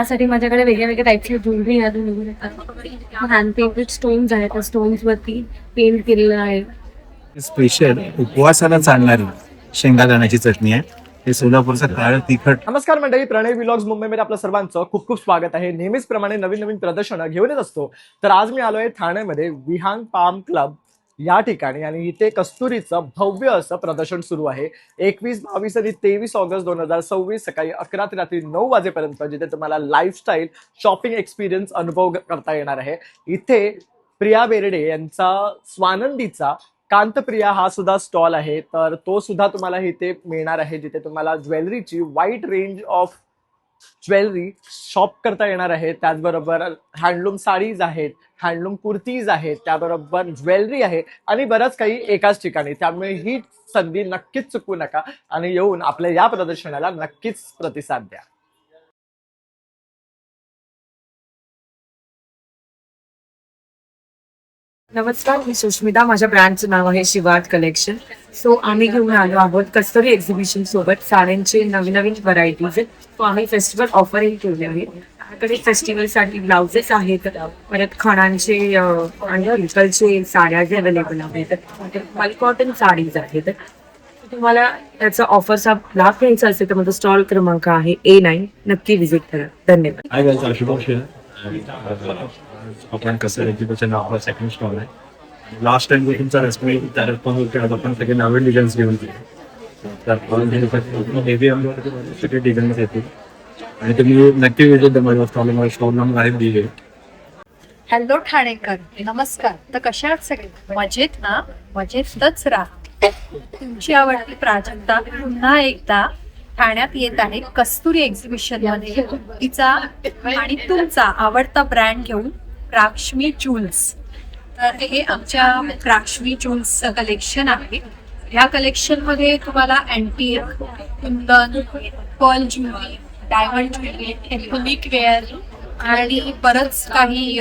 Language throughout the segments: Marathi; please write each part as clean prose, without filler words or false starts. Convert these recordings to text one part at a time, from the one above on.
त्यासाठी माझ्याकडे वेगळ्या वेगळ्या टाईपची ज्वेलरी हँड पेंटेड स्टोन्स आहेत. त्या स्टोन्स वरती पेंट केलेलं आहे. स्पेशल उपवासाला चालणारी शेंगादाण्याची चटणी आहे. हे सोलापूरचं काळं तिखट. नमस्कार मंडळी, प्रणय व्लॉग्स मुंबईमध्ये आपलं सर्वांचं खूप खूप स्वागत आहे. नेहमीच प्रमाणे नवीन नवीन प्रदर्शनं घेऊन येत असतो. तर आज मी आलोय ठाण्यामध्ये विहांग पाम क्लब या ठिकाणी आणि इथे कस्तुरीचं भव्य असं प्रदर्शन सुरू आहे. 21, 22 आणि 23 ऑगस्ट 2026 सकाळी 11 ते रात्री 9 वाजेपर्यंत, जिथे तुम्हाला लाईफस्टाईल शॉपिंग एक्सपिरियन्स अनुभव करता येणार आहे. इथे प्रिया बेर्डे यांचा स्वानंदीचा कांतप्रिया हा सुद्धा स्टॉल आहे. तर तो सुद्धा तुम्हाला इथे मिळणार आहे, जिथे तुम्हाला ज्वेलरीची wide range of jewellery shop करता येणार आहे. त्याचबरोबर हँडलूम साडीज आहेत, हँडलूम कुर्तीज आहेत, त्याबरोबर ज्वेलरी आहे आणि बरंच काही एकाच ठिकाणी. त्यामुळे ही संधी नक्कीच चुकवू नका आणि येऊन आपल्या या प्रदर्शनाला नक्कीच प्रतिसाद द्या. नमस्कार, मी सुष्मिता. माझ्या ब्रँडचं नाव आहे शिवार्ट कलेक्शन. सो आम्ही घेऊन आलो आहोत कस्तुरी एक्झिबिशन सोबत साड्यांचे नवीन नवीन व्हरायटीज आहेत. सो आम्ही फेस्टिवल ऑफरही ठेवले आहेत. आपल्याकडे फेस्टिवलसाठी ब्लाउजेस आहेत, परत खणांचे आणि हलकलचे साड्या जे अवेलेबल आहेत, मल कॉटन साडीज आहेत. तुम्हाला त्याचा ऑफरचा लाभ घ्यायचा असेल तर माझा स्टॉल क्रमांक आहे A9. नक्की व्हिजिट करा. धन्यवाद. आपण कसं एक्झिबिशन आपला सेकंड स्टॉल आहे. लास्ट टाइम जो तुमचा रेस्पॉन्स त्या रिस्पॉन्स आपण सगळे नवीन डिझाईन्स घेऊन सगळे डिझाईन्स येतील आणि तुम्ही नक्की विजिट द्या माझ्या स्टॉल. स्टॉल नंबर आहे दिले. हॅलो ठाणेकर, नमस्कार. तर कशा आहात सगळे? मजेत ना? मजेतच राहा. तुमची आवडती प्राजक्ता पुन्हा एकदा ठाण्यात येत आहे कस्तुरी एक्झिबिशन मध्ये तिचा आणि तुमचा आवडता ब्रँड घेऊन, राक्ष्मी ज्वेल्स. तर हे आमच्या राक्ष्मी ज्वेल्स कलेक्शन आहे. ह्या कलेक्शन मध्ये तुम्हाला antique, Kundan, pearl jewellery, diamond jewellery, ethnic wear आणि बरंच काही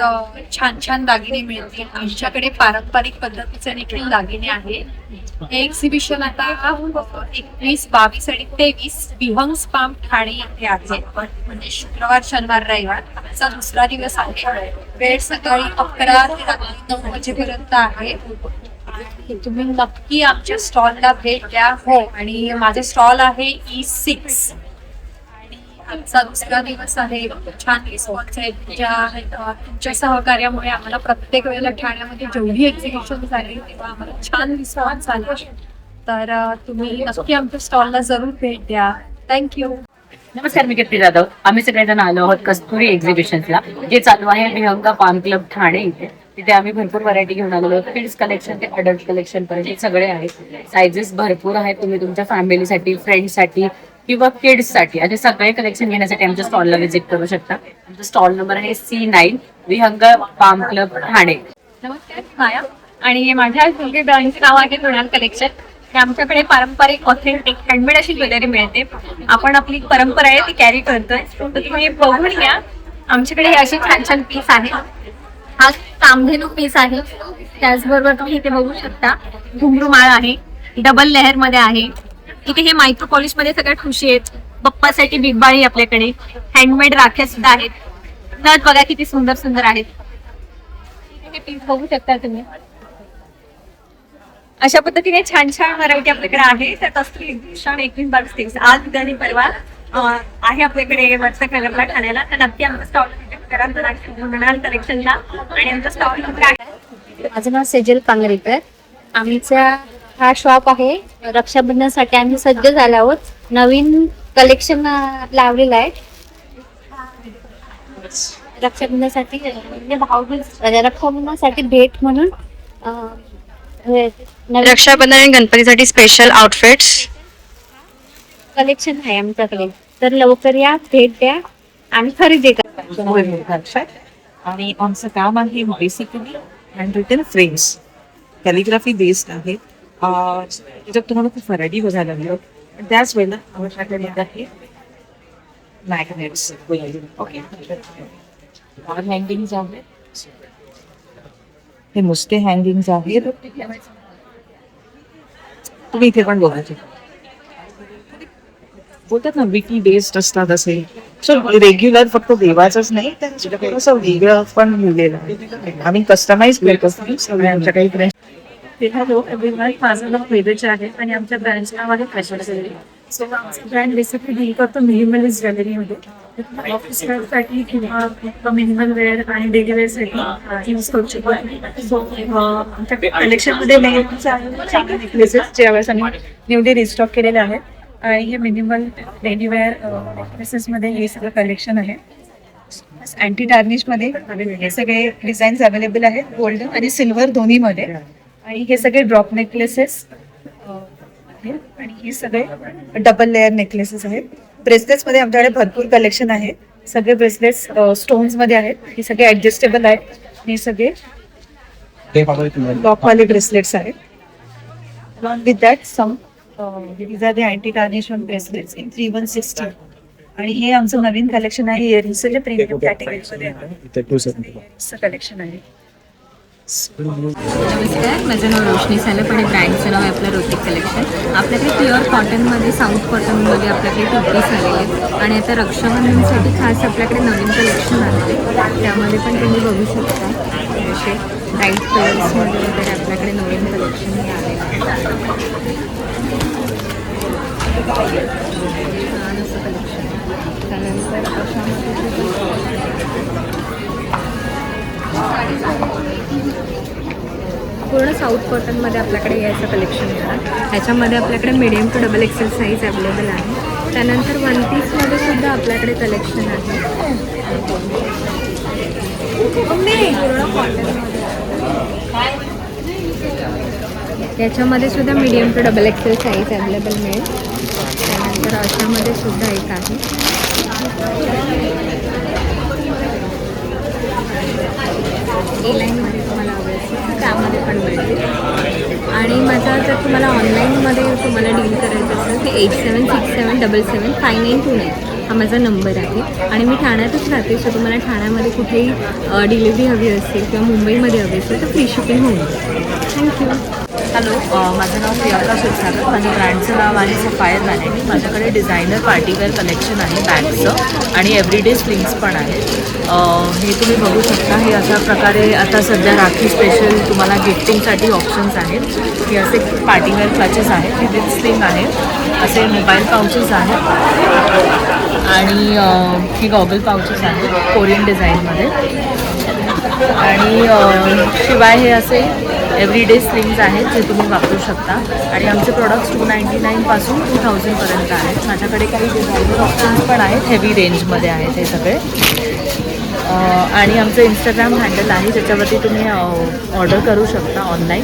छान छान दागिने मिळतील. आमच्याकडे पारंपरिक पद्धतीचे देखील दागिने आहे. हे एक्झिबिशन आता 21, 22 आणि 23 विहंग पाम ठाणे येथे आहे. म्हणजे शुक्रवार, शनिवार, रविवार आजचा दुसरा दिवस आहे. वेळ सकाळी 11 ते रात्री 9 वाजेपर्यंत आहे. तुम्ही नक्की आमच्या स्टॉलला भेट द्या. हो, आणि माझा स्टॉल आहे E6. आजचा दुसरा दिवस आहे. छान रिस्पॉन्स आहे. तुमच्या सहकार्यामुळे आम्हाला प्रत्येक वेळेला ठाण्यामध्ये जेवढी एक्झिबिशन झाली तेव्हा आम्हाला छान रिस्पॉन्स आला. तर तुम्ही नक्की आमच्या स्टॉलला जरूर भेट द्या. थँक्यू. नमस्कार, मी कीर्ती जाधव. आम्ही सगळेजण आलो आहोत कस्तुरी एक्झिबिशनला, जे चालू आहे विहंग पाम क्लब ठाणे इथे. तिथे आम्ही भरपूर व्हरायटी घेऊन आलो आहोत. किड्स कलेक्शन ते अडल्ट कलेक्शन पर्यंत सगळे आहेत. सायझेस भरपूर आहेत. तुम्ही तुमच्या फॅमिलीसाठी, फ्रेंड्ससाठी किंवा किड्ससाठी असे सगळे कलेक्शन घेण्यासाठी आमच्या स्टॉलला व्हिजिट करू शकता. आमचा स्टॉल नंबर आहे C9, विहंग पाम क्लब ठाणे. नमस्कार, माया. आणि माझ्या ब्रँडचे नाव आहे मृणाल कलेक्शन. आमच्याकडे पारंपरिक ऑथेंटिक हँडमेड अशी ज्वेलरी मिळते. आपण आपली परंपरा आहे ती कॅरी करतोय. तर तुम्ही बघून घ्या. आमच्याकडे अशी छान छान पीस आहे. हा कामधेनू पीस आहे. त्याचबरोबर तुम्ही इथे बघू शकता घुंगरू माळ आहे, डबल लेअर मध्ये आहे. इथे हे मायक्रो पॉलिश मध्ये सगळ्या ठुशी आहेत. बप्पासाठी बिगबाळी आपल्याकडे, हँडमेड राख्या सुद्धा आहेत. नथ बघा किती सुंदर सुंदर आहेत. हे पीस बघू शकता तुम्ही. अशा पद्धतीने छान छान व्हरायटी आपल्याकडे आहे. तर कस्तुरी एक्झिबिशन 21, 22, 23 आज, उद्या आणि परवा आहे आपल्याकडे वरच्या कलरला ठाण्याला. तर नक्की आमचा स्टॉल व्हिजिट करा मृणाल कलेक्शनला. आणि आमचा स्टॉल नंबर आहे. माझं नाव सेजल पांगरेकर. आमचा हा शॉप आहे. रक्षाबंधनासाठी आम्ही सज्ज झालो आहोत. नवीन कलेक्शन लावलेलं आहे. रक्षाबंधनासाठी म्हणजे रक्षाबंधनासाठी भेट म्हणून रक्षाबंधन आणि गणपतीसाठी स्पेशल आउटफिट्स कलेक्शन आहे आमच्याकडे. तर लवकर या, भेट द्या आणि खरेदी करा. आणि आमचं काम आहे basically hand written frames, calligraphy based आहे. त्याच्यात तुम्हाला खूप व्हरायटी बघायला मिळेल. त्याच वेळेला आमच्याकडे आहे मॅग्नेट्स. ओके, हँगिंग्स आहेत. हे नुसते हँगिंग्स आहेत. तुम्ही इथे पण बघायचे बोलतात ना विकी बेस्ड असतात असे. सो रेग्युलर फक्त देवाचंच नाही तर थोडंसं वेगळं पण लिहिलेलं आहे. आम्ही कस्टमाइज करतो सगळ्यांच्या काही फ्रेंड. हॅलो एव्हरीवन, माझं नाव वेदेचा आहे आणि आमच्या ब्रँडचं नाव आहे फॅशन ज्वेलरी. सो आमचं ब्रँड बेसिकली डील करतो मिनिमलिस्ट ज्वेलरीमध्ये. ऑफिस वेअरसाठी किंवा मिनिमल वेअर आणि डेली वेअरसाठी यूज करू शकतो. सो आमच्या कलेक्शनमध्ये नेकलेसेस जे यावेळेस आम्ही न्यूली रिस्टॉक केलेले आहेत. आणि हे मिनिमल डेली वेअर नेकलेसेसमध्ये हे सगळं कलेक्शन आहे. अँटी टार्निशमध्ये हे सगळे डिझाईन्स अवेलेबल आहेत गोल्डन आणि सिल्वर दोन्हीमध्ये. आणि हे सगळे ड्रॉप नेकलेसेस आणि हे सगळे डबल लेअर नेकलेसेस आहेत. ब्रेसलेट्समध्ये आमच्याकडे भरपूर कलेक्शन आहे. सगळे ब्रेसलेट्स स्टोन्समध्ये आहेत. हे सगळे ऍडजस्टेबल आहेत. हे सगळे लॉकवाले ब्रेसलेट्स आहेत. Along with that some these are the anti tarnishment bracelets in 3160. आणि हे आमचं नवीन कलेक्शन आहे इयरिंगचं जे प्रीमियम कॅटेगरीमध्ये कलेक्शन आहे. नमस्कार, माझं नाव रोशनी सालप आणि ब्रँडचं नाव आहे आपलं रोटिक कलेक्शन. आपल्याकडे प्युअर कॉटनमध्ये साऊथ कॉटनमध्ये आपल्याकडे टोपीस आलेले आहेत. आणि आता रक्षाबंधनसाठी खास आपल्याकडे नवीन कलेक्शन आले त्यामध्ये पण तुम्ही बघू शकता असे लाईट कलर्समध्ये वगैरे आपल्याकडे नवीन कलेक्शन हे आलेलं आहे. त्यानंतर पूर्ण साऊथ कॉटनमध्ये आपल्याकडे यायचं कलेक्शन येणार. ह्याच्यामध्ये आपल्याकडे medium to double XL size available आहे. त्यानंतर वन पीसमध्ये सुद्धा आपल्याकडे कलेक्शन आहे. पूर्ण कॉटनमध्ये याच्यामध्ये सुद्धा medium to double XL size available मिळेल. त्यानंतर अशामध्ये सुद्धा एक आहे. ए लाईनमध्ये तुम्हाला हवे असेल त्यामध्ये पण मिळतील. आणि माझा जर तुम्हाला ऑनलाईनमध्ये तुम्हाला डील करायचं असेल तर 8767775929 हा माझा नंबर आहे. आणि मी ठाण्यातच राहते. सो तुम्हाला ठाण्यामध्ये कुठेही डिलिव्हरी हवी असेल किंवा मुंबईमध्ये हवी असेल तर फ्री शिपिंग होऊन जाईल. थँक्यू. हॅलो, माझं नाव प्रियंका क्षीरसागर. माझ्या ब्रँडचं नाव आहे सफायर मॅनेजमेंट. माझ्याकडे डिझायनर पार्टीवेअर कलेक्शन आहे बॅगचं आणि एव्हरीडे स्लिंग्स पण आहेत. हे तुम्ही बघू शकता. हे अशा प्रकारे आता सध्या राखी स्पेशल तुम्हाला गिफ्टिंगसाठी ऑप्शन्स आहेत. हे असे पार्टीवेअर क्लचेस आहेत. हे विथ स्लिंग आहे. असे मोबाईल पाउचेस आहेत आणि हे गॉगल पाउचेस आहेत कोरियन डिझाईनमध्ये. आणि शिवाय हे असे एव्हरीडे स्लिंग्स आहेत जे तुम्ही वापरू शकता. आणि आमचे प्रोडक्ट्स 299 पासून 2000 पर्यंत आहेत. माझ्याकडे काही डिझायनर ऑप्शन्स पण आहेत. हेवी रेंजमध्ये आहेत हे सगळे. आणि आमचं इंस्टाग्राम हँडल आहे ज्याच्यावरती तुम्ही ऑर्डर करू शकता ऑनलाईन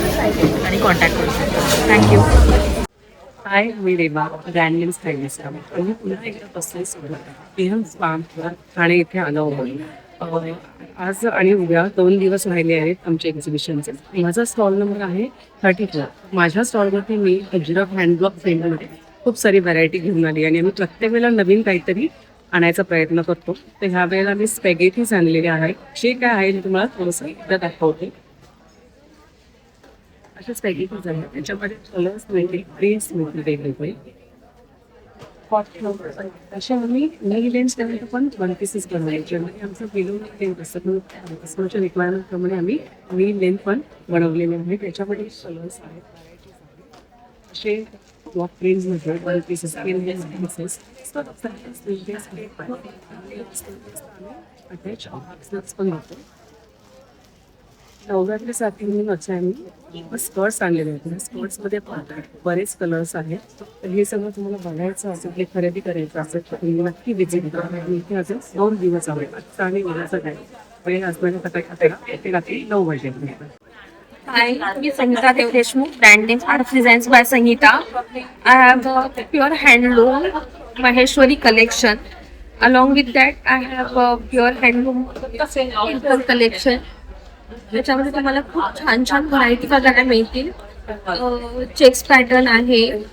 आणि कॉन्टॅक्ट करू शकता. थँक्यू. हाय, मी रेबा, ब्रँड नेम स्टाईलिस्ट. आम्ही पुन्हा एकदा बसले ठाणे इथे आलो आहोत. आज आणि उद्या 2 दिवस राहिले आहेत आमच्या एक्झिबिशनचे. माझा स्टॉल नंबर आहे 34. माझ्या स्टॉलवरती मी अजरक हँडब्लॉक फ्रेममध्ये खूप सारी व्हरायटी घेऊन आली आणि आम्ही प्रत्येक वेळेला नवीन काहीतरी आणायचा प्रयत्न करतो. तर ह्या वेळेला मी स्पॅगेटीज आणलेले आहेत. जे काय आहे ते तुम्हाला थोडंसं एकदा दाखवते. अशा स्पॅगेटीज आहेत. त्याच्यामध्ये कलर्स मिळतील, प्रिंट्स मिळतील वेगवेगळे. अशा आम्ही नी लेन्स त्यानंतर पण 1 पीसेस बनवायचे. म्हणजे आमचं बिलो लेन्थ असतं. कस्टमरच्या रिक्वायरमेंटप्रमाणे आम्ही नी लेन्थ पण बनवलेले आहे. त्याच्यामध्ये कलर्स आहेत, व्हरायटीज आहेत. असे ब्लॉक प्रिंट्समध्ये 1 पीसेस, पीसेस अटॅच पण होतो. नवरात्रीसाठी म्हणून असं आम्ही स्कर्ट्स आणलेले आहेत. स्कर्ट्समध्ये बरेच कलर्स आहेत. तर हे सगळं तुम्हाला बघायचं असेल, हे खरेदी करायचं असेल तर तुम्ही नक्की विजिट करा. इथे अजून 2 दिवस आहे. आजचा आणि उद्याचा टाईम वेळ असल्याने सकाळी ते रात्री 9 वाजेपर्यंत. हाय, मी Sangeeta Dev Deshmukh, brand name art designs by Sangeeta. I have pure handloom Maheshwari collection. Along with that I have pure handloom collection. त्याच्यामध्ये तुम्हाला खूप छान छान व्हरायटी बघायला मिळतील. चेक्स पॅटर्न आहे,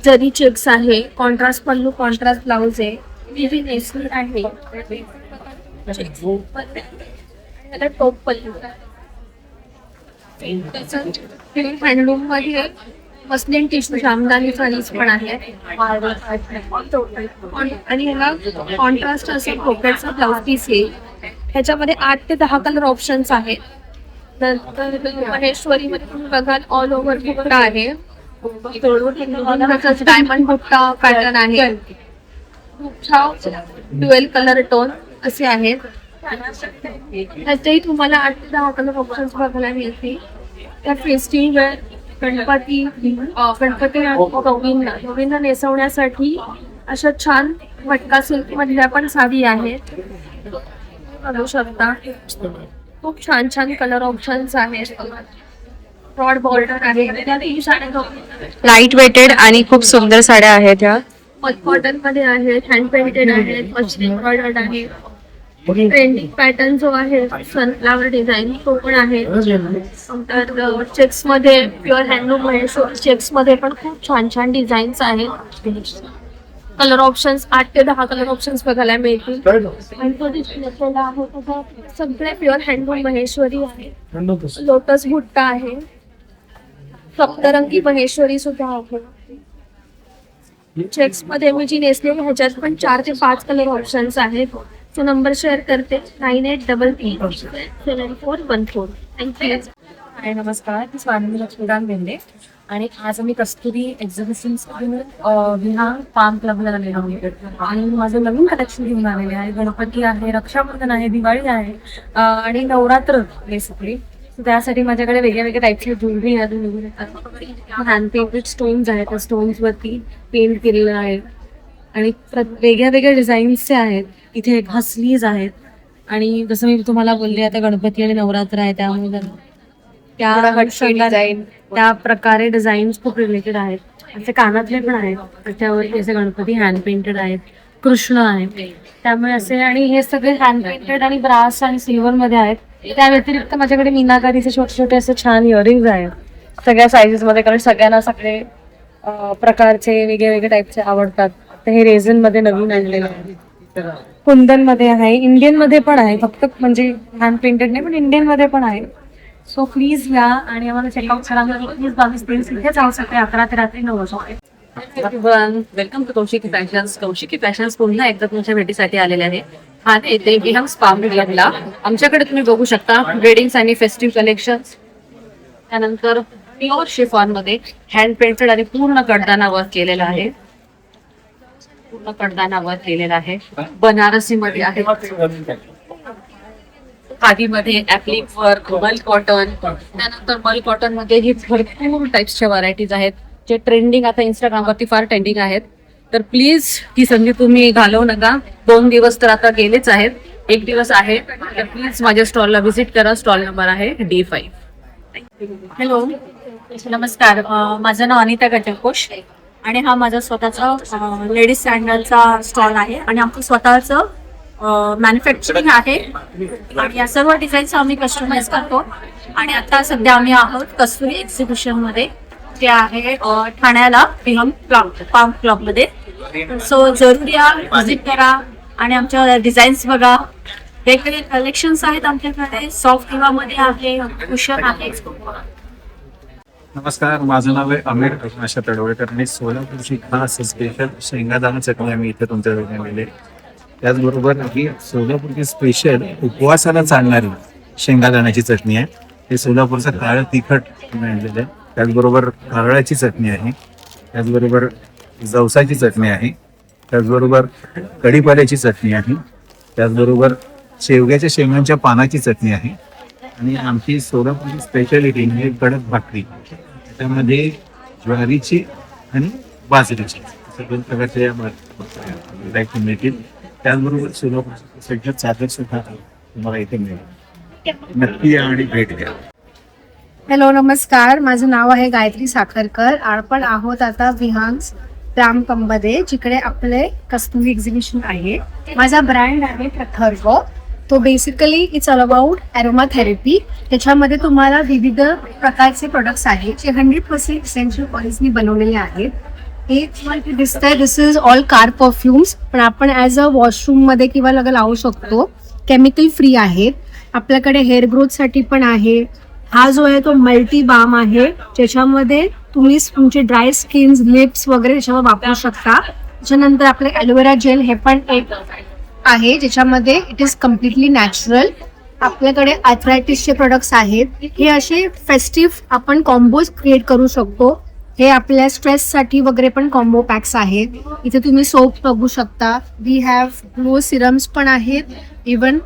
जरी चेक्स आहे, कॉन्ट्रास्ट पल्लू, कॉन्ट्रास्ट ब्लाउज आहे, विविध नेसली आहे, टॉप पल्लू. हँडलूम मध्ये मस्लिन टिश्यू जामदानी साडीज पण आहे आणि ह्याला कॉन्ट्रास्ट असं पॉकेटचा ब्लाउज पीस येईल. ह्याच्यामध्ये 8 ते 10 कलर ऑप्शन्स आहेत. नंतर महेश्वरी मध्ये तुम्ही बघाल ऑल ओव्हर बुट्टा आहे, डायमंड बुट्टा पॅटर्न आहे, ड्युएल कलर टोन असे आहेत. ह्याच्याही तुम्हाला 8 ते 10 कलर ऑप्शन्स बघायला मिळतील. त्या फेस्टिव्ह वेअर गणपती गौरींना नेसवण्यासाठी अशा छान मटका सिल्क मधल्या पण साडी आहेत, बघू शकता. खूप छान छान कलर ऑप्शन्स आहेत. ब्रॉड बॉर्डर आहे, लाईट वेटेड आणि खूप सुंदर साड्या आहेत ह्या. कॉटन मध्ये आहेत, हँड पेंटेड आहेत, मशीन एम्ब्रॉयडर्ड आहे. ट्रेंडिंग पॅटर्न जो आहे सनफ्लावर डिझाईन तो पण आहे. नंतर चेक्स मध्ये प्युअर हँडलूम महेश्वरी चेक्स मध्ये पण खूप छान छान डिझाईन्स आहेत. कलर ऑप्शन्स 8 ते 10 कलर ऑप्शन्स बघायला मिळतील. आणि तो डिस्प्लेला आहे त्याचा सगळे प्युअर हँडलूम महेश्वरी आहे. लोटस बुट्टा आहे, सप्तरंगी महेश्वरी सुद्धा आहे. चेक्स मध्ये मी जी नेसलेली ह्याच्यात पण 4 ते 5 कलर ऑप्शन्स आहेत. तो नंबर शेअर करते 98337414. थँक्यू. हाय नमस्कार, मी स्वानंदी लक्ष्मीकांत बेंडे आणि आज आम्ही कस्तुरी एक्झिबिशन विहांग पाम क्लबला आलेलो आहोत आणि माझं नवीन कलेक्शन घेऊन आलेले आहे. गणपती आहे, रक्षाबंधन आहे, दिवाळी आहे आणि नवरात्र बेसिकली. त्यासाठी माझ्याकडे वेगळ्या वेगळ्या टाईपची ज्वेलरी हँड पेंटेड स्टोन्स आहेत. त्या स्टोन्सवरती पेंट केलेलं आहे आणि वेगळ्या वेगळ्या डिझाईन्सचे आहेत. इथे हसलीज आहेत आणि जसं मी तुम्हाला बोलले आता गणपती आणि नवरात्र आहे त्यामुळे त्या प्रकारे डिझाईन्स खूप रिलेटेड आहेत. असे कानातले पण आहेत, त्याच्यावरती असे गणपती हँड पेंटेड आहेत, कृष्ण आहेत. त्यामुळे असे आणि हे सगळे हँड पेंटेड आणि ब्रास आणि सिल्वर मध्ये आहेत. त्या व्यतिरिक्त माझ्याकडे मीनाकारीचे छोटे छोटे असे छान इयरिंग्स आहेत सगळ्या साईजेस मध्ये, कारण सगळ्यांना सगळे प्रकारचे वेगळे वेगळे टाईपचे आवडतात. तर हे रेझन मध्ये नवीन आणलेलं आहे, कुंदन मध्ये आहे, इंडियन मध्ये पण आहे, फक्त म्हणजे हँड पेंटेड नाही पण इंडियन मध्ये पण आहे. सो प्लीज या आणि आम्हाला चेकआउट करा. प्लीज 22 इथे जाऊ शकते 11 ते रात्री 9 वाजता. Welcome to Kaushiki fashions. Kaushiki fashions पुन्हा एकदा तुमच्या भेटीसाठी आलेले आहे. ठाणे येथे विहांग पाम क्लबला. आमच्याकडे तुम्ही बघू शकता वेडिंग्स आणि फेस्टिव्ह कलेक्शन्स, त्यानंतर प्युअर शिफॉन मध्ये हँड पेंटेड आणि पूर्ण कडदाना वर्क केलेला आहे. पूर्ण कडदाना वर्क केलेला आहे. बनारसी मध्ये आहे, खादीमध्ये ऍप्लिक वर्क, मल कॉटन. त्यानंतर मल कॉटन मध्ये ही भरपूर टाइप्सच्या व्हरायटीज आहेत जे ट्रेंडिंग आता इंस्टाग्रामवरती फार ट्रेंडिंग आहेत. तर प्लीज ही संधी तुम्ही घालवू नका. 2 दिवस तर आता गेलेच आहेत, 1 दिवस आहे. तर प्लीज माझ्या स्टॉलला व्हिजिट करा. स्टॉल नंबर आहे D5. हॅलो नमस्कार, माझं नाव अनिता गटकोश आणि हा माझा स्वतःचा लेडीज सँडलचा स्टॉल आहे आणि आमचं स्वतःचं मॅन्युफॅक्चरिंग आहे आणि या सर्व डिझाईन्स आम्ही कस्टमाइज करतो. आणि आता सध्या आम्ही आहोत कस्तुरी एक्झिबिशन मध्ये, ते आहे ठाण्याला विहांग पाम क्लब मध्ये. सो जरूर या, व्हिजिट करा आणि आमच्या डिझाईन्स बघा. वेगवेगळे कलेक्शन्स आहेत आमच्याकडे. सॉफ्ट मध्ये आहे, कुशन आहे. नमस्कार, माझं नाव आहे अमीर अविनाश तडवळकर आणि सोलापूरची खास स्पेशल शेंगादाणा चटणी आम्ही इथे तुमच्यासाठी आणलेली आहे. त्याचबरोबर ही सोलापूरची स्पेशल उपवासाला चालणारी शेंगादाण्याची चटणी आहे. हे सोलापूरचं काळं तिखट आणलेलं आहे. त्याचबरोबर नारळाची चटणी आहे, त्याचबरोबर जवसाची चटणी आहे, त्याचबरोबर कढीपाल्याची चटणी आहे, त्याचबरोबर शेवग्याच्या शेंगांच्या पानाची चटणी आहे आणि आमची सोलापूरची स्पेशालिटी म्हणजे कडक भाकरी. त्यामध्ये ज्वारीची आणि बाजरीची अशा 2 प्रकारच्या व्हरायटी मिळतील. त्याचबरोबर सोलापूरचं चादर सुद्धा तुम्हाला इथे मिळेल. नक्की या आणि भेट द्या. हॅलो नमस्कार, माझं नाव आहे गायत्री साखरकर. आपण आहोत आता विहांग मध्ये, जिकडे आपले कस्तुरी एक्झिबिशन आहे. माझा ब्रँड आहे प्रथर्व. तो basically it's all about aromatherapy. त्याच्यामध्ये तुम्हाला विविध प्रकारचे प्रोडक्ट्स आहेत जे 100% इसेन्शियल ऑइल्सनी बनवलेले आहेत. हे तुम्हाला दिसतंय, दिस इज ऑल कार परफ्युम्स, पण आपण ॲज अ वॉशरूममध्ये किंवा लावू शकतो. केमिकल फ्री आहेत. आपल्याकडे हेअर ग्रोथसाठी पण आहे. हा जो आहे तो मल्टी बाम आहे, ज्याच्यामध्ये तुम्ही तुमचे ड्राय स्किन्स, लिप्स वगैरे त्याच्यावर वापरू शकता. त्याच्यानंतर आपले ॲलोवेरा जेल हे पण एक आहे ज्याच्यामध्ये इट इज कम्प्लिटली नॅचरल. आपल्याकडे आर्थरायटिसचे प्रोडक्ट्स आहेत. हे असे फेस्टिव्ह आपण कॉम्बोज क्रिएट करू शकतो. हे आपल्या स्ट्रेससाठी वगैरे पण कॉम्बो पॅक्स आहेत. इथे तुम्ही सोप बघू शकता. वी हॅव ग्लो सिरम्स पण आहेत. इवन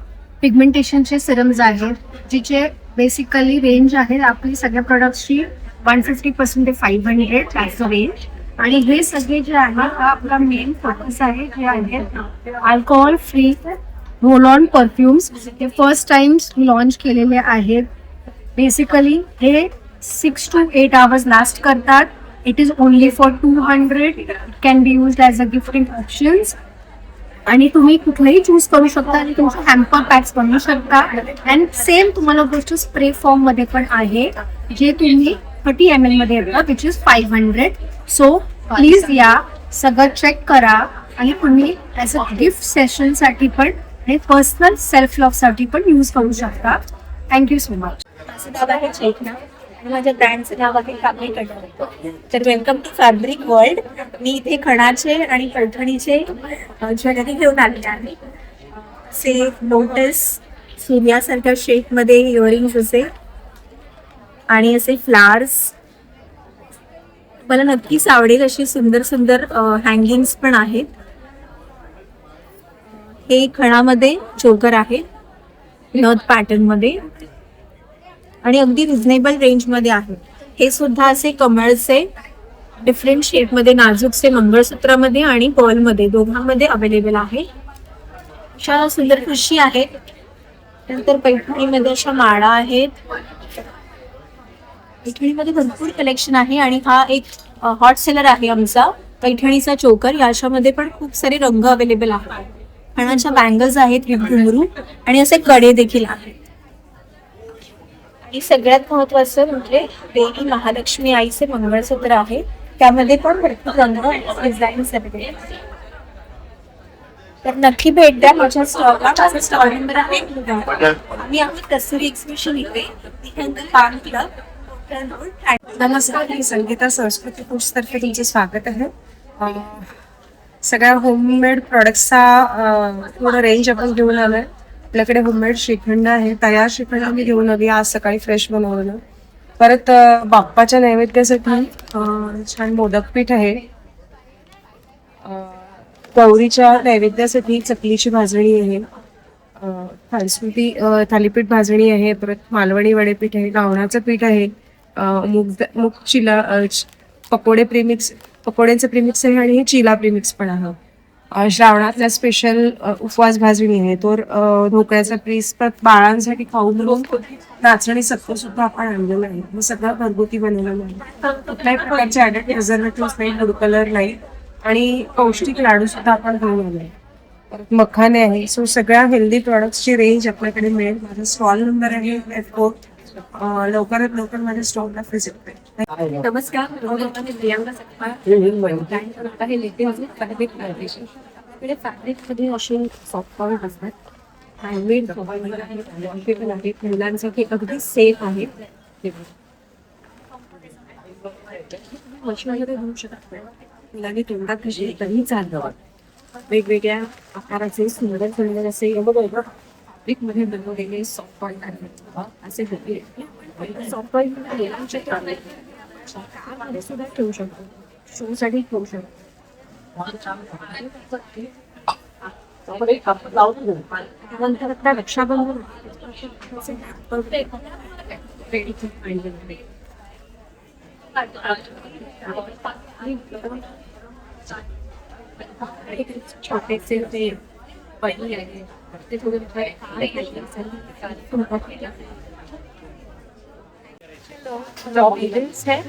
पिगमेंटेशनचे सिरम्स आहेत जिचे बेसिकली रेंज आहे आपली सगळ्या प्रोडक्ट्सची 150% ते 500 ॲज अ रेंज. आणि हे सगळे जे आहे हा आपला मेन फोकस आहे जे आहेत alcohol free roll on perfumes. हे फर्स्ट टाइम्स लॉन्च केलेले आहेत. बेसिकली हे 6 to 8 hours लास्ट करतात. It is only for 200. It can be use as a gifting options. आणि तुम्ही कुठलंही चूज करू शकता आणि तुमचे हॅम्पर पॅक्स बनवू शकता. अँड सेम तुम्हाला गोष्ट स्प्रे फॉर्म मध्ये पण आहे जे तुम्ही 30 ml मध्ये येतात विच इज 500. सो प्लीज या सगळं चेक करा आणि तुम्ही ॲज अ गिफ्ट सेशनसाठी पण हे पर्सनल सेल्फ लव्हसाठी पण यूज करू शकता. Thank you so much. माझं नाव आहे चेतना आणि माझ्या ब्रँडचं नाव आहे कापडी कटोरी. तर वेलकम टू फॅब्रिक वर्ल्ड. मी इथे खणाचे आणि पैठणीचे ज्वेलरी घेऊन आले आहे. असे लोटस सूर्यासारख्या शेपमध्ये इयरिंग्स असे आणि असे फ्लावर्स मला नक्कीच आवडेल अशी सुंदर सुंदर हँगिंग्स पण आहेत. हे खणामध्ये चोकर आहे नथ पॅटर्न मध्ये आणि अगदी रिझनेबल रेंजमध्ये आहे. हे सुद्धा असे कमळचे डिफरंट शेपमध्ये नाजूकसे मंगळसूत्रामध्ये आणि पर्लमध्ये दोघांमध्ये अवेलेबल आहे. अशा सुंदर ठुशी आहेत. नंतर पैठणीमध्ये अशा माळा आहेत. पैठणीमध्ये भरपूर कलेक्शन आहे आणि हा एक हॉट सेलर आहे आमचा पैठणीचा चोकर. याच्यामध्ये पण खूप सारे रंग अवेलेबल आहेत. खणाच्या बँगल्स आहेत विथ घुंगरू आणि असे कडे देखील आहेत. आणि सगळ्यात महत्वाचं म्हणजे देवी महालक्ष्मी आईचे मंगळसूत्र आहे. त्यामध्ये पण भरपूर रंग डिझाईन्स अवेलेबल आहेत. तर नक्की भेट द्या माझ्या स्टॉलला. माझा स्टॉल नंबर आहे. आम्ही कस्तुरी एक्झिबिशन इथे पाम क्लब. नमस्कार, मी संगीता संस्कृती फूड्सतर्फे तुमचे स्वागत आहे. सगळ्या होममेड प्रोडक्ट्सचा पूर्ण रेंज आपण घेऊन आलोय. आपल्याकडे होममेड श्रीखंड आहे. तयार श्रीखंड मी घेऊन आली आज सकाळी फ्रेश बनवलेलं. परत बाप्पाच्या नैवेद्यासाठी छान मोदक पीठ आहे. गौरीच्या नैवेद्यासाठी चकलीची भाजणी आहे. थालीपीठ भाजणी आहे. परत मालवणी वडेपीठ आहे. गावणाचं पीठ आहे. मूग चिला पकोडे प्रीमिक्स पकोड्यांचं प्रीमिक्स आहे आणि हे चिला प्रीमिक्स पण आहे. श्रावणातल्या स्पेशल उपवास भाजणी आहे. तो ढोकळ्याचा प्रीस परत बाळांसाठी खाऊ म्हणून नाचणी सत्व सुद्धा आपण आणलेलं आहे. हे सगळं घरगुती बनवलेलं आहे. कुठल्याही प्रकारचे ॲडेड प्रिझर्वेटिव्ह नाही, फूड कलर नाही आणि पौष्टिक लाडू सुद्धा आपण घेऊन आलोय. परत मखाने आहे. सो सगळ्या हेल्दी प्रोडक्ट्सची रेंज आपल्याकडे मिळेल. माझा स्टॉल नंबर आहे F4. लवकरात लवकर माझ्या स्टॉलला व्हिजिट करेल. नमस्कार, मी प्रियांका सकपाळ. हे लेटेस्ट फॅब्रिक प्लांटेशन. आपल्याकडे फॅब्रिकमध्ये असे सॉफ्ट कॉर्न असतात. हँडमेड पण आहेत. मुलांसाठी अगदी सेफ आहे. मशीनमध्ये घेऊ शकत नाही. मुलांनी तोंडात घातली तरी चालतं. वेगवेगळ्या आकाराचे सुंदर सुंदर असे फॅब्रिक मध्ये बनवलेले सॉफ्ट कॉर्न आहेत. असे सॉफ्ट कॉर्न सुद्धा ठेवू शकतो. शो साठी ठेवू शकतो. नंतर आता रक्षाबंधन छोटेसे ते पही आहे ते थोडे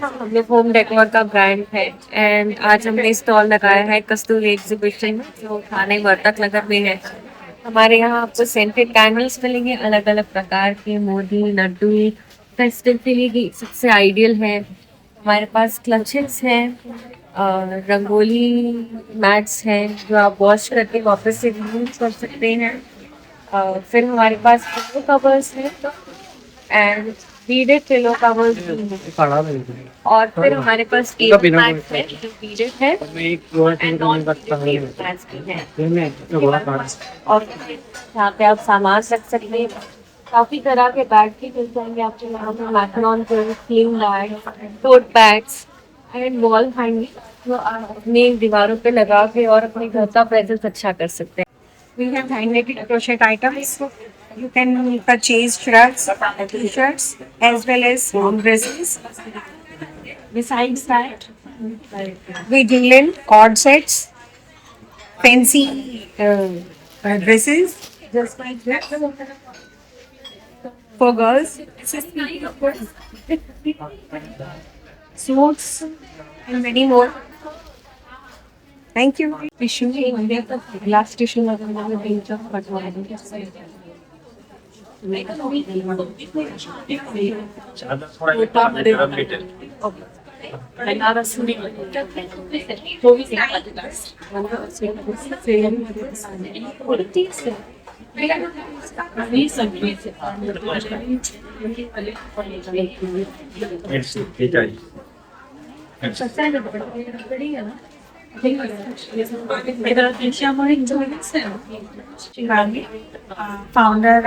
हमने होम डेकोर का ब्रांड है एंड आज हमने स्टॉल लगाया है कस्तूरी एग्जीबिशन जो थाने वर्तक नगर में है. हमारे यहाँ आपको सेंटेड कैंडल्स मिलेंगे अलग अलग प्रकार के. मोदी लड्डू फेस्टिव के लिए सबसे आइडियल है. हमारे पास क्लचेस हैं, रंगोली मैट्स हैं जो आप वॉश करके वापस से यूज कर सकते हैं. फिर हमारे पास पिलो कवर्स हैं एंड बीडेड पिलो कवर्स और फिर हमारे पास टेबल मैट है जो बीडेड है एंड नॉन बीडेड मैट्स भी हैं। और यहाँ पे आप सामान रख सकते हैं। काफी तरह के बैग भी मिल जाएंगे आपको यहाँ पे, मैक्रोन के स्लिंग बैग, टोट बैग्स एंड वॉल हैंगिंग जो आप अपनी दीवारों पे लगा के और अपने घर का प्रेजेंस अच्छा कर सकते हैं। We have hand-knitted crochet items. You can purchase shirts, t-shirts, as well as dresses. Besides that, we deal in cord sets, fancy dresses, just like that. For girls, suits, and many more. Thank you. Tissue glass tissue लगाना बेंच कटवाना फाउंडर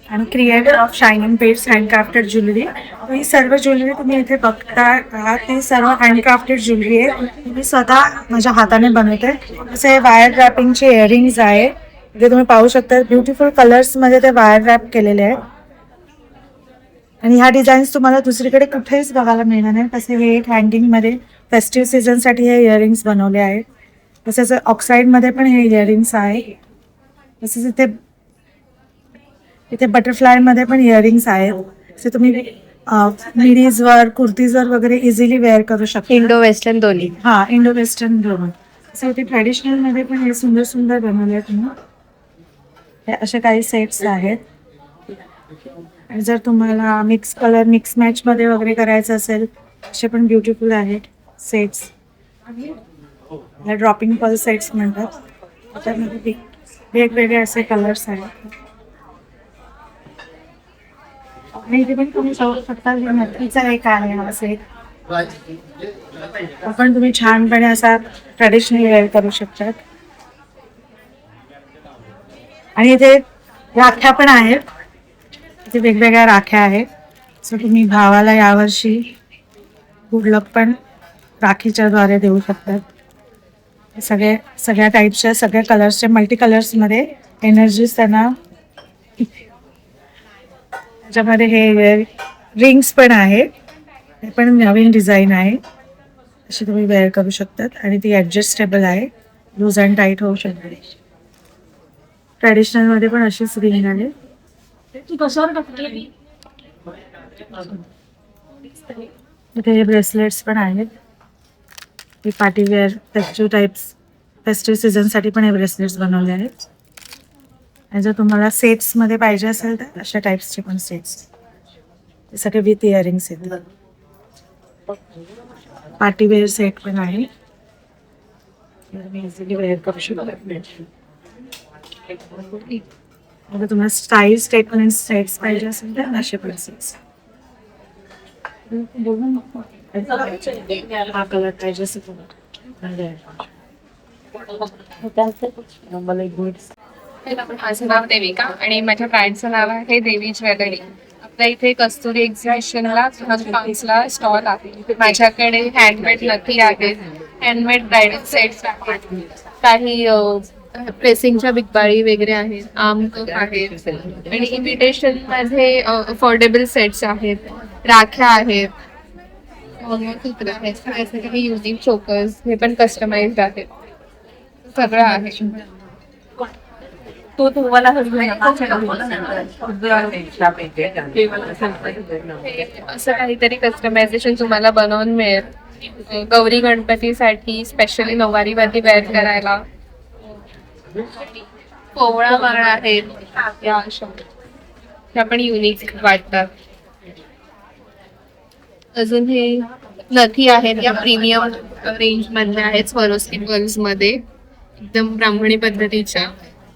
आणि creator of shining pads handcrafted jewellery. ही सर्व ज्वेलरी तुम्ही इथे बघता आहात ती सर्व हँडक्राफ्टेड ज्वेलरी आहे. मी स्वतः माझ्या हाताने बनवते. असे वायर रॅपिंगचे इयरिंग्स आहे जे तुम्ही पाहू शकता. ब्युटिफुल कलर्समध्ये ते वायर रॅप केलेले आहेत आणि ह्या डिझाईन्स तुम्हाला दुसरीकडे कुठेच बघायला मिळणार नाही. तसे हे हँगिंगमध्ये फेस्टिव्ह सीझनसाठी हे इयरिंग्स बनवले आहेत. तसेच ऑक्साईडमध्ये पण हे इयरिंग्स आहे. तसेच इथे बटरफ्लायमध्ये पण इयरिंग्स आहेत. असे तुम्ही मिडीजवर कुर्तीजवर वगैरे इझिली वेअर करू शकता. इंडो वेस्टर्न दोन्ही. हां, इंडो वेस्टर्न दोन. असे इथे ट्रॅडिशनलमध्ये पण हे सुंदर सुंदर बनवले आहेत तुम्ही. हे असे काही सेट्स आहेत. आणि जर तुम्हाला मिक्स कलर मिक्स मॅचमध्ये वगैरे करायचं असेल असे पण ब्युटिफुल आहेत सेट्स. ड्रॉपिंग पल सेट्स म्हणतात. त्याच्यामध्ये वेगवेगळे असे कलर्स आहेत. आणि इथे पण तुम्ही पाहू शकता नक्कीचा एक आहे हा सेट. पण तुम्ही छानपणे असा ट्रेडिशनल वेअर करू शकतात. आणि इथे राख्या पण आहेत. इथे वेगवेगळ्या राख्या आहेत. सो तुम्ही भावाला यावर्षी गुड लक पण राखीच्या द्वारे देऊ शकतात. सगळ्या टाईपच्या सगळ्या कलर्सचे मल्टी कलर्समध्ये एनर्जीज त्यांना. त्याच्यामध्ये हे रिंग्स पण आहे. हे पण नवीन डिझाईन आहे. अशी तुम्ही वेअर करू शकतात आणि ती ॲडजस्टेबल आहे. लूज अँड टाईट होऊ शकते. ट्रॅडिशनलमध्ये पण अशीच रिंग आहे. इथे हे ब्रेसलेट्स पण आहेत. हे पार्टीवेअर फेस्टिव्ह टाईप्स फेस्टिव्ह सीझनसाठी पण हे ब्रेसलेट्स बनवले आहेत. आणि जर तुम्हाला सेट्समध्ये पाहिजे असेल तर अशा टाईप्सचे पण सेट्स. ते सगळे विथ इयरिंग्स येतात. पार्टीवेअर सेट पण आहे. इझिली वेअर करू शकता. अगर तुम्हाला स्टाईल स्टेटमेंट सेट्स पाहिजे असेल तर असे पण सेट्स. हा कलर पाहिजे असेल माझं नाव देविका आणि माझ्या ब्रँडचं नाव आहे देवी ज्वेलरी. आपल्या इथे कस्तुरी एक्झिबिशनला ला स्टॉल आहे. माझ्याकडे हँडमेड नथी आहेत, हँडमेड ब्रायडल सेट्स आहेत, काही प्रेसिंगच्या बिगबाळी वगैरे आहेत, आर्म कप आहेत आणि इमिटेशन मध्ये अफोर्डेबल सेट्स आहेत, राख्या आहेत, काही युनिक चोकर्स हे पण कस्टमाइज्ड आहेत. सगळं आहे. तो तुम्हाला असं काहीतरी कस्टमायझेशन तुम्हाला बनवून मिळेल. गौरी गणपतीसाठी स्पेशली नऊवारीवरती वेअर करायला. कोवळा माळ आहेत या अशा त्या पण युनिक वाटतात. अजून हे नथी आहेत या प्रीमियम रेंज मधल्या आहेत. स्वरोस्की पर्ल्स मध्ये एकदम ब्राह्मणी पद्धतीच्या.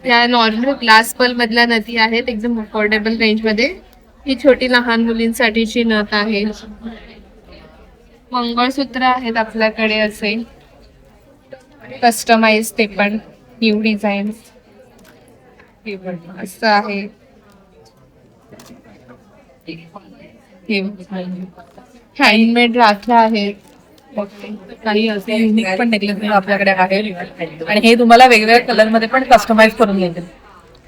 त्या नॉर्मल ग्लास पर्ल मधल्या नथी आहेत एकदम अफोर्डेबल रेंज मध्ये. ही छोटी लहान मुलींसाठीची नथ आहे. मंगळसूत्र आहेत आपल्याकडे असे कस्टमाइज, ते पण न्यू डिझाईन असं आहे. हँडमेड राख्या आहेत. काही असे युनिक पण नेकलेस आपल्याकडे आहेत आणि हे तुम्हाला वेगवेगळ्या कलर मध्ये पण कस्टमाइज करून मिळतील.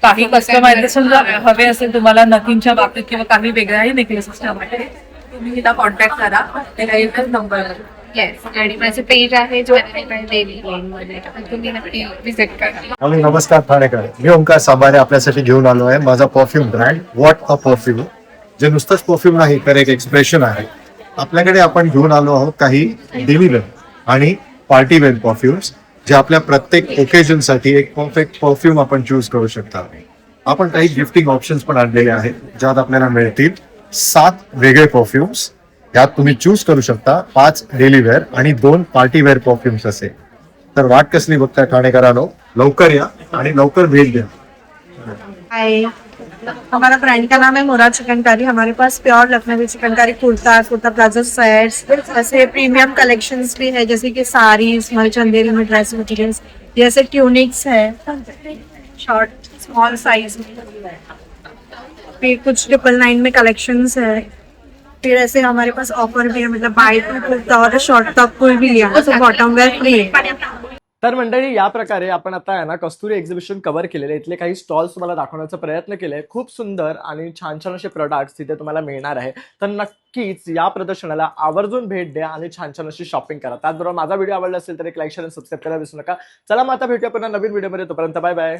काही कस्टमायझेशन जर हवे असेल तुम्हाला नथींच्या बाबतीत किंवा काही वेगळ्याही नेकलेसेसच्या बाबतीत, तुम्ही हिला कॉन्टॅक्ट करा. त्या नंबरवर. येस, आणि माझे पेज आहे ज्वेलरी बाय देवी, तुम्ही नक्की विजिट करा. हॅलो, नमस्कार ठाणेकर. मी ओंकार सांबारे आपल्यासाठी घेऊन आलो आहे माझा perfume brand what a perfume, जे नुसतंच परफ्यूम नाही तर एक एक्सप्रेशन आहे. आपल्याकडे आपण घेऊन आलो आहोत काही डेली वेअर आणि पार्टी वेअर परफ्युम्स, जे आपल्या प्रत्येक ओकेजन साठी एक परफेक्ट परफ्यूम आपण चूज करू शकता. आपण काही गिफ्टिंग ऑप्शन्स पण आणलेले आहेत, ज्यात आपल्याला मिळतील 7 वेगळे परफ्युम्स. यात तुम्ही चूज करू शकता 5 डेली वेअर आणि 2 पार्टी वेअर परफ्युम्स असे. तर वाट कसली बघताय ठाणेकरांनो, लवकर या आणि लवकर भेट द्या. हाय, हमारा ब्रांड का नाम है मुराद चिकनकारी. हमारे पास pure Lucknowi chikankari kurta palazzo sets, ऐसे प्रीमियम कलेक्शंस भी है, जैसे कि साड़ीज, चंदेरी में ड्रेस मटेरियल्स, जैसे ट्यूनिक्स है शॉर्ट स्मॉल साइज में, फिर कुछ 999 में कलेक्शंस है. फिर ऐसे हमारे पास ऑफर भी है, मतलब बाय टू कुर्ता और शॉर्ट टॉप कोई भी लिया तो बॉटम वेयर फ्री है. तर मंडळी, या प्रकारे आपण आता आहे ना कस्तुरी एक्झिबिशन कव्हर केलेले. इथले काही स्टॉल्स तुम्हाला दाखवण्याचा प्रयत्न केले. खूप सुंदर आणि छान छान असे प्रोडक्ट्स तिथे तुम्हाला मिळणार आहे. तर नक्कीच या प्रदर्शनाला आवर्जून भेट द्या आणि छान छान अशी शॉपिंग करा. त्याचबरोबर माझा व्हिडिओ आवडला असेल तर एक लाईक, शेअर आणि सबस्क्राईब करायला विसरू नका. चला मग आता भेटूया पुन्हा नवीन व्हिडिओमध्ये. तोपर्यंत बाय बाय.